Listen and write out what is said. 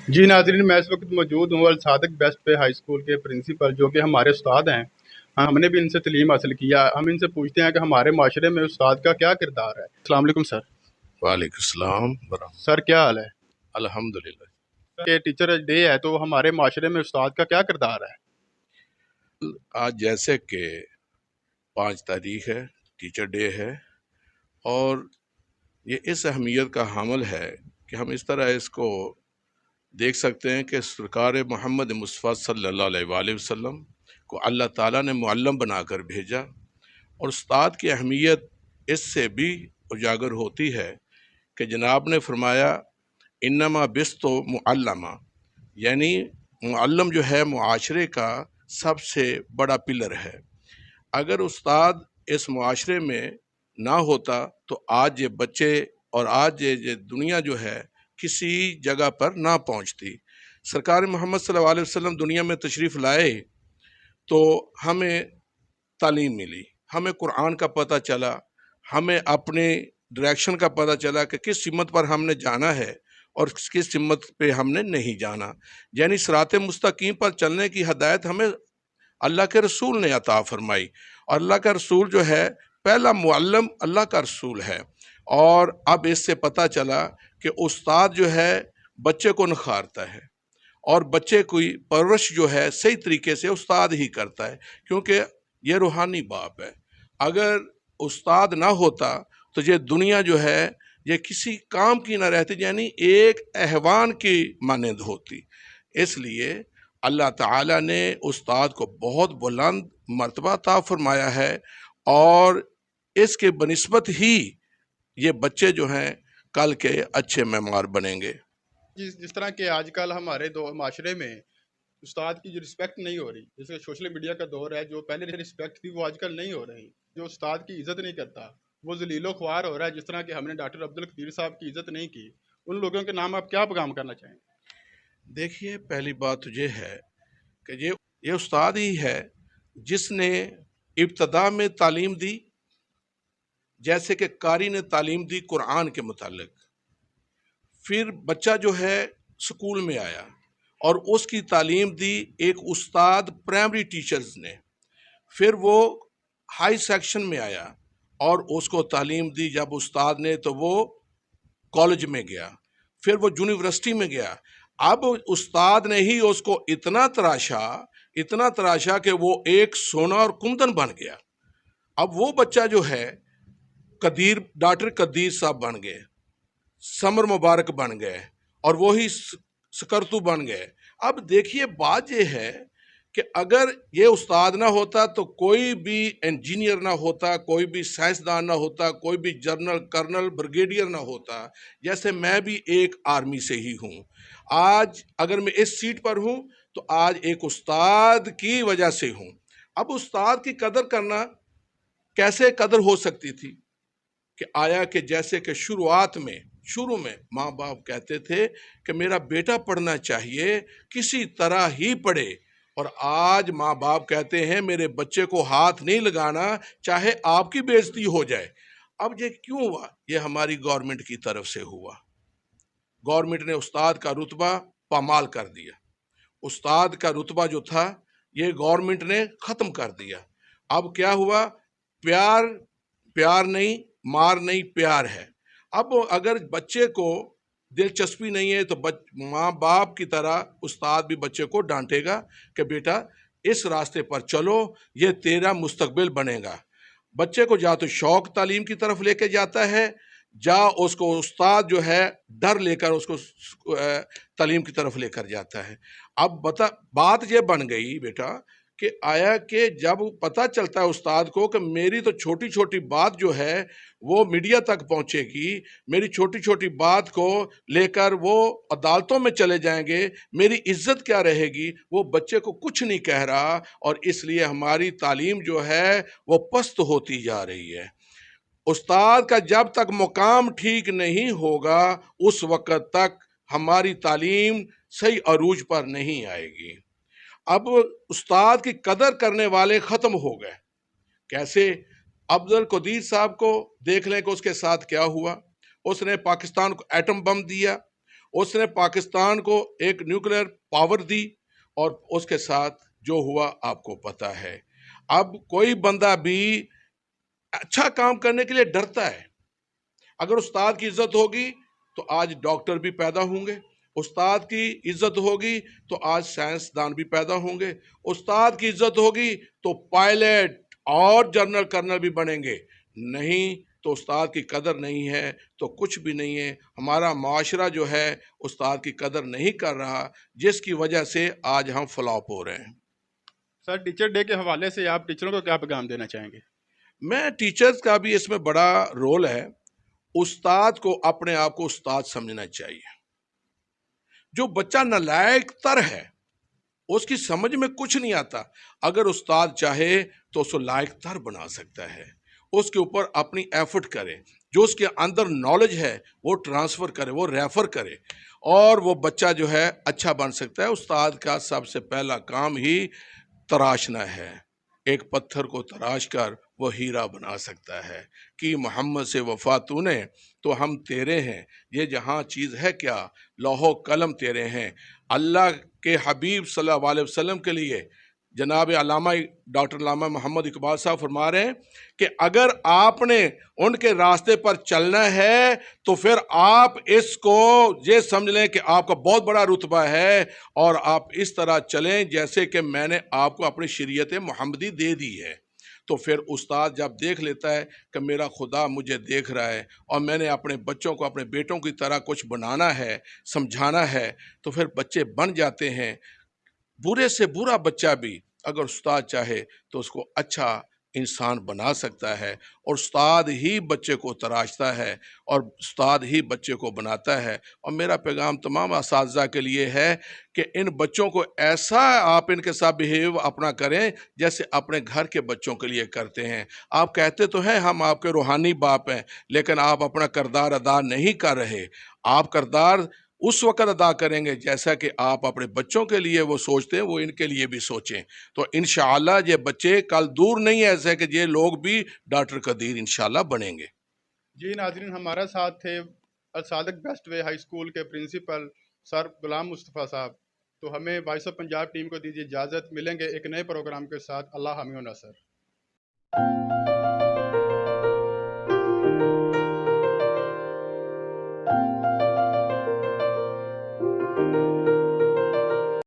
جی ناظرین، میں اس وقت موجود ہوں الصادق بیسٹ پہ ہائی اسکول کے پرنسپل جو کہ ہمارے استاد ہیں۔ ہم نے بھی ان سے تعلیم حاصل کیا۔ ہم ان سے پوچھتے ہیں کہ ہمارے معاشرے میں استاد کا کیا کردار ہے۔ السلام علیکم سر۔ وعلیکم السلام ورحمۃ سر کیا حال ہے؟ اللہ۔ الحمد للہ۔ کہ ٹیچر ڈے ہے تو ہمارے معاشرے میں استاد کا کیا کردار ہے؟ آج جیسے کہ 5 تاریخ ہے، ٹیچر ڈے ہے، اور یہ اس اہمیت کا حامل ہے کہ ہم اس طرح اس کو دیکھ سکتے ہیں کہ سرکار محمد مصطفیٰ صلی اللہ علیہ وآلہ وسلم کو اللہ تعالیٰ نے معلم بنا کر بھیجا، اور استاد کی اہمیت اس سے بھی اجاگر ہوتی ہے کہ جناب نے فرمایا انما بستو معلمہ، یعنی معلم جو ہے معاشرے کا سب سے بڑا پلر ہے۔ اگر استاد اس معاشرے میں نہ ہوتا تو آج یہ بچے اور آج یہ دنیا جو ہے کسی جگہ پر نہ پہنچتی۔ سرکار محمد صلی اللہ علیہ وسلم دنیا میں تشریف لائے تو ہمیں تعلیم ملی، ہمیں قرآن کا پتہ چلا، ہمیں اپنے ڈائریکشن کا پتہ چلا کہ کس سمت پر ہم نے جانا ہے اور کس سمت پہ ہم نے نہیں جانا، یعنی صراط مستقیم پر چلنے کی ہدایت ہمیں اللہ کے رسول نے عطا فرمائی۔ اور اللہ کا رسول جو ہے پہلا معلم اللہ کا رسول ہے، اور اب اس سے پتہ چلا کہ استاد جو ہے بچے کو نکھارتا ہے، اور بچے کی پرورش جو ہے صحیح طریقے سے استاد ہی کرتا ہے، کیونکہ یہ روحانی باپ ہے۔ اگر استاد نہ ہوتا تو یہ دنیا جو ہے یہ کسی کام کی نہ رہتی، یعنی ایک حیوان کی مانند ہوتی۔ اس لیے اللہ تعالیٰ نے استاد کو بہت بلند مرتبہ عطا فرمایا ہے، اور اس کے بنسبت ہی یہ بچے جو ہیں کل کے اچھے معمار بنیں گے۔ جس طرح کہ آج کل ہمارے معاشرے میں استاد کی جو رسپیکٹ نہیں ہو رہی، جیسے سوشل میڈیا کا دور ہے، جو پہلے رسپیکٹ تھی وہ آج کل نہیں ہو رہی۔ جو استاد کی عزت نہیں کرتا وہ ذلیل و خوار ہو رہا ہے، جس طرح کہ ہم نے ڈاکٹر عبدالقدیر صاحب کی عزت نہیں کی۔ ان لوگوں کے نام آپ کیا پیغام کرنا چاہیں گے؟ دیکھیے، پہلی بات یہ ہے کہ یہ استاد ہی ہے جس نے ابتدا میں تعلیم دی، جیسے کہ قاری نے تعلیم دی قرآن کے متعلق، پھر بچہ جو ہے سکول میں آیا اور اس کی تعلیم دی ایک استاد پرائمری ٹیچرز نے، پھر وہ ہائی سیکشن میں آیا اور اس کو تعلیم دی جب استاد نے، تو وہ کالج میں گیا، پھر وہ یونیورسٹی میں گیا۔ اب استاد نے ہی اس کو اتنا تراشا کہ وہ ایک سونا اور کندن بن گیا۔ اب وہ بچہ جو ہے ڈاکٹر قدیر صاحب بن گئے، سمر مبارک بن گئے، اور وہی سکرتو بن گئے۔ اب دیکھیے، بات یہ ہے کہ اگر یہ استاد نہ ہوتا تو کوئی بھی انجینئر نہ ہوتا، کوئی بھی سائنسدان نہ ہوتا، کوئی بھی جنرل، کرنل، بریگیڈیئر نہ ہوتا۔ جیسے میں بھی ایک آرمی سے ہی ہوں، آج اگر میں اس سیٹ پر ہوں تو آج ایک استاد کی وجہ سے ہوں۔ اب استاد کی قدر کرنا کیسے قدر ہو سکتی تھی کہ آیا کہ جیسے کہ شروع میں ماں باپ کہتے تھے کہ میرا بیٹا پڑھنا چاہیے، کسی طرح ہی پڑھے، اور آج ماں باپ کہتے ہیں میرے بچے کو ہاتھ نہیں لگانا چاہے آپ کی بے عزتی ہو جائے۔ اب یہ کیوں ہوا؟ یہ ہماری گورنمنٹ کی طرف سے ہوا۔ گورنمنٹ نے استاد کا رتبہ پامال کر دیا، استاد کا رتبہ جو تھا یہ گورنمنٹ نے ختم کر دیا۔ اب کیا ہوا؟ پیار نہیں، مار نہیں، پیار ہے۔ اب اگر بچے کو دلچسپی نہیں ہے تو ماں باپ کی طرح استاد بھی بچے کو ڈانٹے گا کہ بیٹا اس راستے پر چلو، یہ تیرا مستقبل بنے گا۔ بچے کو یا تو شوق تعلیم کی طرف لے کے جاتا ہے، یا اس کو استاد جو ہے ڈر لے کر اس کو تعلیم کی طرف لے کر جاتا ہے۔ اب بات یہ بن گئی بیٹا کہ آیا کہ جب پتہ چلتا ہے استاد کو کہ میری تو چھوٹی چھوٹی بات جو ہے وہ میڈیا تک پہنچے گی، میری چھوٹی چھوٹی بات کو لے کر وہ عدالتوں میں چلے جائیں گے، میری عزت کیا رہے گی، وہ بچے کو کچھ نہیں کہہ رہا، اور اس لیے ہماری تعلیم جو ہے وہ پست ہوتی جا رہی ہے۔ استاد کا جب تک مقام ٹھیک نہیں ہوگا اس وقت تک ہماری تعلیم صحیح عروج پر نہیں آئے گی۔ اب استاد کی قدر کرنے والے ختم ہو گئے۔ کیسے؟ عبدالقدیر صاحب کو دیکھ لیں کہ اس کے ساتھ کیا ہوا۔ اس نے پاکستان کو ایٹم بم دیا، اس نے پاکستان کو ایک نیوکلیئر پاور دی اور اس کے ساتھ جو ہوا آپ کو پتا ہے۔ اب کوئی بندہ بھی اچھا کام کرنے کے لیے ڈرتا ہے۔ اگر استاد کی عزت ہوگی تو آج ڈاکٹر بھی پیدا ہوں گے، استاد کی عزت ہوگی تو آج سائنسدان بھی پیدا ہوں گے، استاد کی عزت ہوگی تو پائلٹ اور جنرل کرنل بھی بنیں گے، نہیں تو استاد کی قدر نہیں ہے تو کچھ بھی نہیں ہے۔ ہمارا معاشرہ جو ہے استاد کی قدر نہیں کر رہا، جس کی وجہ سے آج ہم فلاپ ہو رہے ہیں۔ سر، ٹیچر ڈے کے حوالے سے آپ ٹیچروں کو کیا پیغام دینا چاہیں گے؟ میں ٹیچرز کا بھی اس میں بڑا رول ہے۔ استاد کو اپنے آپ کو استاد سمجھنا چاہیے۔ جو بچہ نالائق تر ہے، اس کی سمجھ میں کچھ نہیں آتا، اگر استاد چاہے تو اس کو لائق تر بنا سکتا ہے۔ اس کے اوپر اپنی ایفرٹ کرے، جو اس کے اندر نالج ہے وہ ٹرانسفر کرے، وہ ریفر کرے، اور وہ بچہ جو ہے اچھا بن سکتا ہے۔ استاد کا سب سے پہلا کام ہی تراشنا ہے۔ ایک پتھر کو تراش کر وہ ہیرا بنا سکتا ہے کہ محمد سے وفا تو نے تو ہم تیرے ہیں، یہ جہاں چیز ہے کیا، لوح و قلم تیرے ہیں۔ اللہ کے حبیب صلی اللہ علیہ وسلم کے لیے جناب علامہ ڈاکٹر علامہ محمد اقبال صاحب فرما رہے ہیں کہ اگر آپ نے ان کے راستے پر چلنا ہے تو پھر آپ اس کو یہ سمجھ لیں کہ آپ کا بہت بڑا رتبہ ہے، اور آپ اس طرح چلیں جیسے کہ میں نے آپ کو اپنی شریعت محمدی دے دی ہے۔ تو پھر استاد جب دیکھ لیتا ہے کہ میرا خدا مجھے دیکھ رہا ہے اور میں نے اپنے بچوں کو اپنے بیٹوں کی طرح کچھ بنانا ہے، سمجھانا ہے، تو پھر بچے بن جاتے ہیں۔ برے سے برا بچہ بھی اگر استاد چاہے تو اس کو اچھا انسان بنا سکتا ہے، اور استاد ہی بچے کو تراشتا ہے اور استاد ہی بچے کو بناتا ہے۔ اور میرا پیغام تمام اساتذہ کے لیے ہے کہ ان بچوں کو ایسا آپ ان کے ساتھ بیہیو اپنا کریں جیسے اپنے گھر کے بچوں کے لیے کرتے ہیں۔ آپ کہتے تو ہیں ہم آپ کے روحانی باپ ہیں، لیکن آپ اپنا کردار ادا نہیں کر رہے۔ آپ کردار اس وقت ادا کریں گے جیسا کہ آپ اپنے بچوں کے لیے وہ سوچتے ہیں، وہ ان کے لیے بھی سوچیں، تو انشاءاللہ یہ بچے کل دور نہیں ایسے کہ یہ لوگ بھی ڈاکٹر قدیر انشاءاللہ بنیں گے۔ جی ناظرین، ہمارا ساتھ تھے الصادق بیسٹ وے ہائی اسکول کے پرنسپل سر غلام مصطفیٰ صاحب۔ تو ہمیں وائس آف پنجاب ٹیم کو دیجیے اجازت، ملیں گے ایک نئے پروگرام کے ساتھ۔ اللہ حامی و ناصر۔